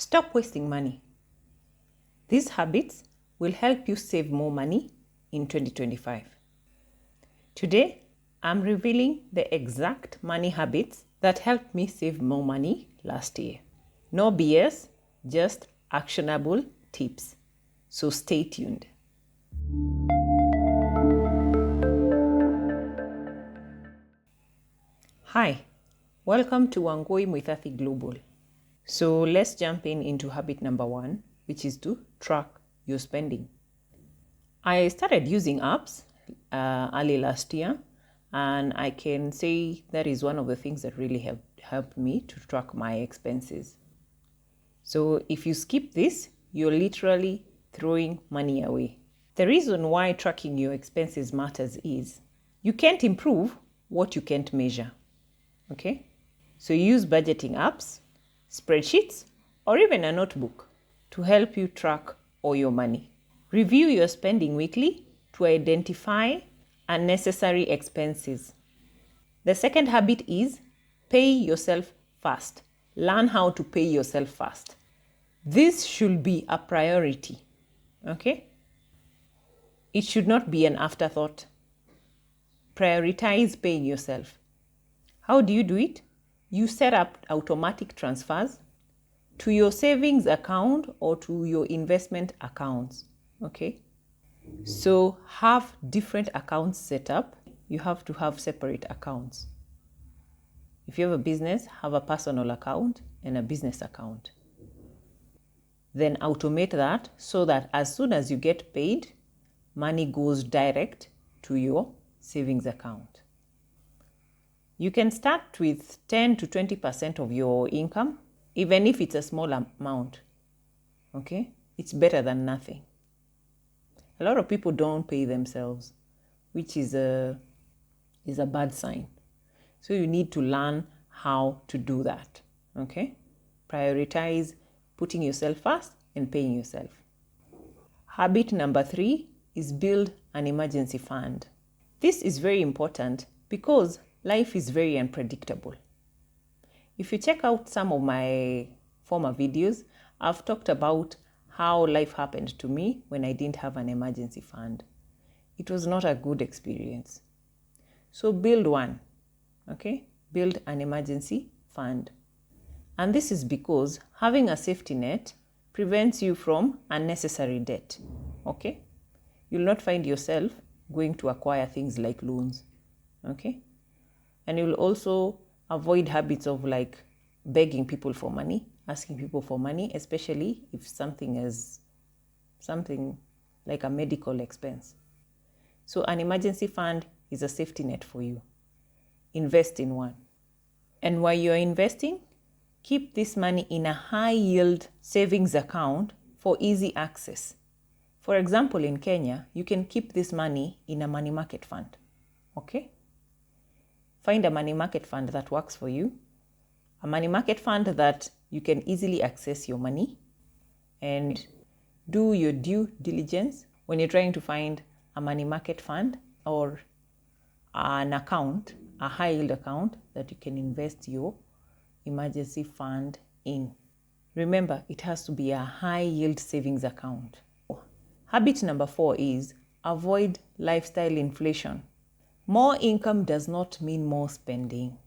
Stop wasting money. These habits will help you save more money in 2025. Today, I'm revealing the exact money habits that helped me save more money last year. No BS, just actionable tips. So stay tuned. Hi, welcome to Wangui Muithathi Global. So let's jump into habit number 1, which is to track your spending. I started using apps early last year, and I can say that is one of the things that really helped me to track my expenses. So if you skip this, you're literally throwing money away. The reason why tracking your expenses matters is you can't improve what you can't measure. Okay? So use budgeting apps, spreadsheets, or even a notebook to help you track all your money. Review your spending weekly to identify unnecessary expenses. The second habit is pay yourself fast. Learn how to pay yourself fast. This should be a priority. Okay? It should not be an afterthought. Prioritize paying yourself. How do you do it? You set up automatic transfers to your savings account or to your investment accounts. Okay? So have different accounts set up. You have to have separate accounts. If you have a business, have a personal account and a business account. Then automate that so that as soon as you get paid, money goes direct to your savings account. You can start with 10 to 20% of your income, even if it's a small amount. Okay? It's better than nothing. A lot of people don't pay themselves, which is a bad sign. So you need to learn how to do that. Okay? Prioritize putting yourself first and paying yourself. Habit number 3 is build an emergency fund. This is very important because life is very unpredictable. If you check out some of my former videos, I've talked about how life happened to me when I didn't have an emergency fund. It was not a good experience. So build one, okay? Build an emergency fund. And this is because having a safety net prevents you from unnecessary debt, okay? You'll not find yourself going to acquire things like loans, okay? And you'll also avoid habits of like begging people for money, asking people for money, especially if something like a medical expense. So an emergency fund is a safety net for you. Invest in one. And while you're investing, keep this money in a high yield savings account for easy access. For example, in Kenya, you can keep this money in a money market fund, okay? Find a money market fund that works for you, a money market fund that you can easily access your money, and do your due diligence when you're trying to find a money market fund or an account, a high yield account that you can invest your emergency fund in. Remember, it has to be a high yield savings account. Habit number 4 is avoid lifestyle inflation. More income does not mean more spending,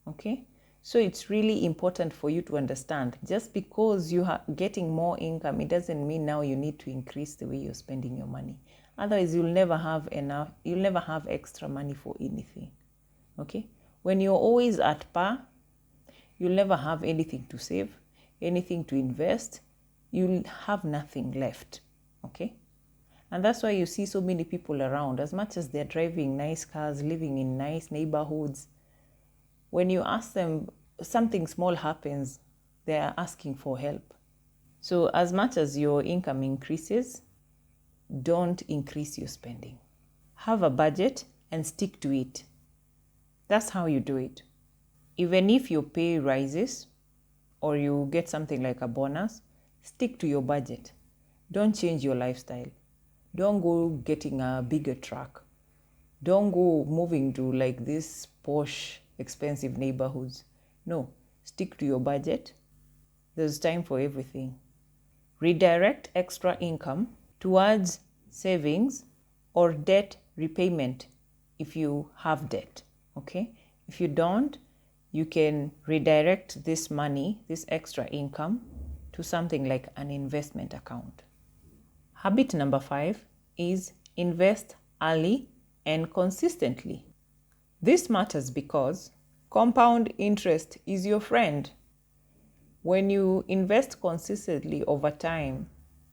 okay? So it's really important for you to understand, just because you are getting more income, it doesn't mean now you need to increase the way you're spending your money. Otherwise, you'll never have enough, you'll never have extra money for anything, okay? When you're always at par, you'll never have anything to save, anything to invest, you'll have nothing left, okay? And that's why you see so many people around, as much as they're driving nice cars, living in nice neighborhoods. When you ask them, something small happens, they're asking for help. So as much as your income increases, don't increase your spending. Have a budget and stick to it. That's how you do it. Even if your pay rises or you get something like a bonus, stick to your budget. Don't change your lifestyle. Don't go getting a bigger truck. Don't go moving to like this posh, expensive neighborhoods. No, stick to your budget There's time for everything. Redirect extra income towards savings or debt repayment if you have debt, okay? If you don't, you can redirect this money, this extra income, to something like an investment account. Habit number 5 is invest early and consistently. This matters because compound interest is your friend. When you invest consistently over time,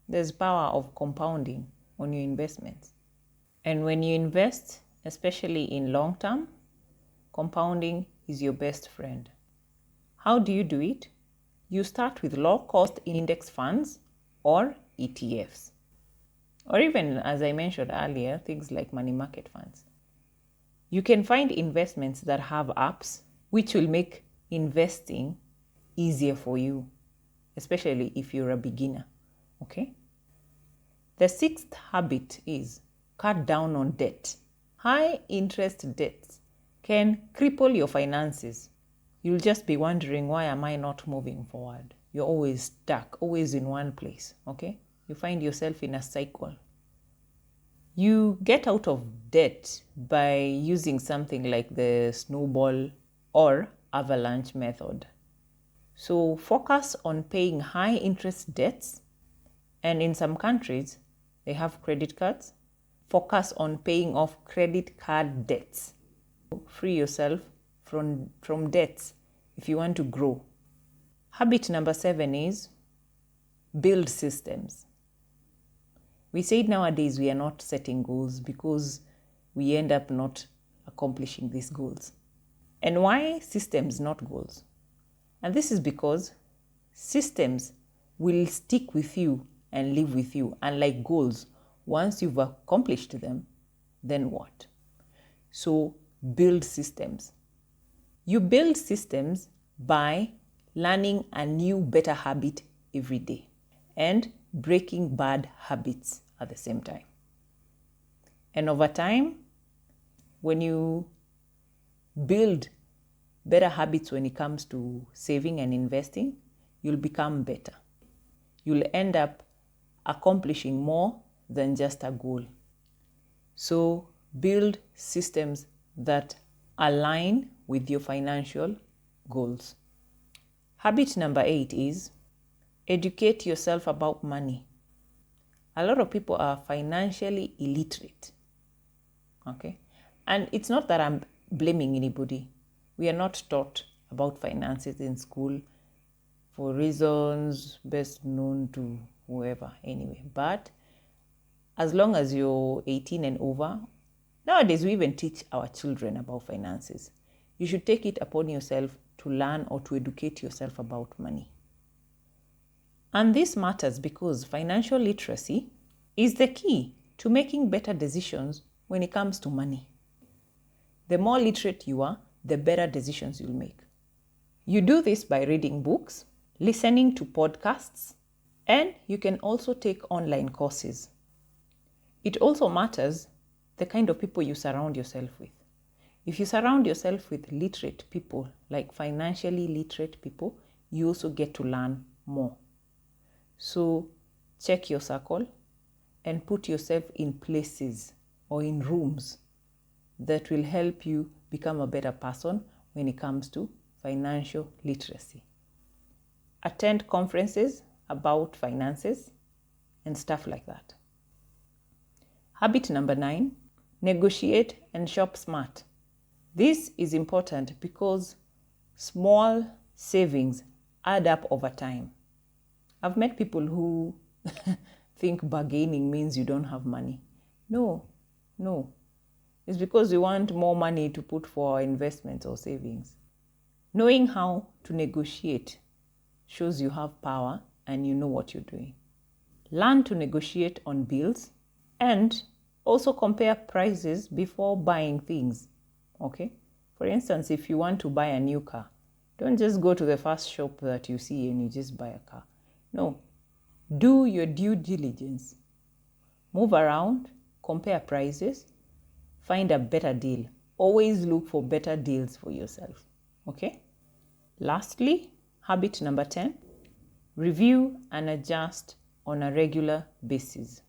there's power of compounding on your investments. And when you invest, especially in long term, compounding is your best friend. How do you do it? You start with low-cost index funds or ETFs. Or even, as I mentioned earlier, things like money market funds. You can find investments that have apps which will make investing easier for you, especially if you're a beginner, okay? The 6th habit is cut down on debt. High interest debts can cripple your finances. You'll just be wondering, why am I not moving forward? You're always stuck, always in one place, okay? You find yourself in a cycle. You get out of debt by using something like the snowball or avalanche method. So focus on paying high interest debts, and in some countries, they have credit cards. Focus on paying off credit card debts. Free yourself from debts if you want to grow. Habit number 7 is build systems. We said nowadays we are not setting goals because we end up not accomplishing these goals. And why systems, not goals? And this is because systems will stick with you and live with you. Unlike goals, once you've accomplished them, then what? So build systems. You build systems by learning a new, better habit every day and breaking bad habits at the same time. And over time, when you build better habits when it comes to saving and investing, you'll become better. You'll end up accomplishing more than just a goal. So build systems that align with your financial goals. Habit number 8 is educate yourself about money. A lot of people are financially illiterate. Okay? And it's not that I'm blaming anybody. We are not taught about finances in school for reasons best known to whoever anyway. But as long as you're 18 and over, nowadays we even teach our children about finances. You should take it upon yourself to learn or to educate yourself about money. And this matters because financial literacy is the key to making better decisions when it comes to money. The more literate you are, the better decisions you'll make. You do this by reading books, listening to podcasts, and you can also take online courses. It also matters the kind of people you surround yourself with. If you surround yourself with literate people, like financially literate people, you also get to learn more. So check your circle and put yourself in places or in rooms that will help you become a better person when it comes to financial literacy. Attend conferences about finances and stuff like that. Habit number 9, negotiate and shop smart. This is important because small savings add up over time. I've met people who think bargaining means you don't have money. No. It's because we want more money to put for our investments or savings. Knowing how to negotiate shows you have power and you know what you're doing. Learn to negotiate on bills and also compare prices before buying things. Okay? For instance, if you want to buy a new car, don't just go to the first shop that you see and you just buy a car. No. Do your due diligence. Move around, compare prices, find a better deal. Always look for better deals for yourself. Okay? Lastly, habit number 10, review and adjust on a regular basis.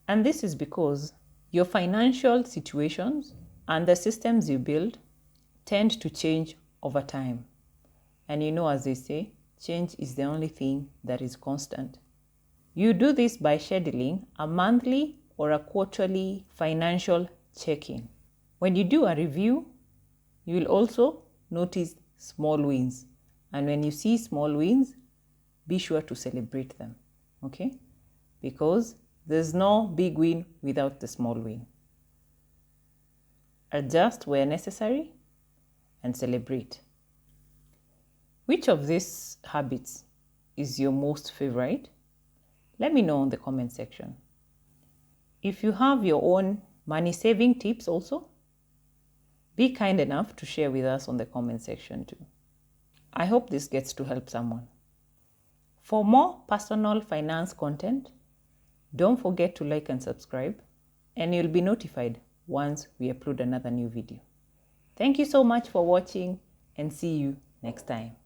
And this is because your financial situations and the systems you build tend to change over time. And you know, as they say, change is the only thing that is constant. You do this by scheduling a monthly or a quarterly financial check-in. When you do a review, you will also notice small wins. And when you see small wins, be sure to celebrate them, okay? Because there's no big win without the small win. Adjust where necessary and celebrate. Which of these habits is your most favorite? Let me know in the comment section. If you have your own money saving tips also, be kind enough to share with us on the comment section too. I hope this gets to help someone. For more personal finance content, don't forget to like and subscribe, and you'll be notified once we upload another new video. Thank you so much for watching, and see you next time.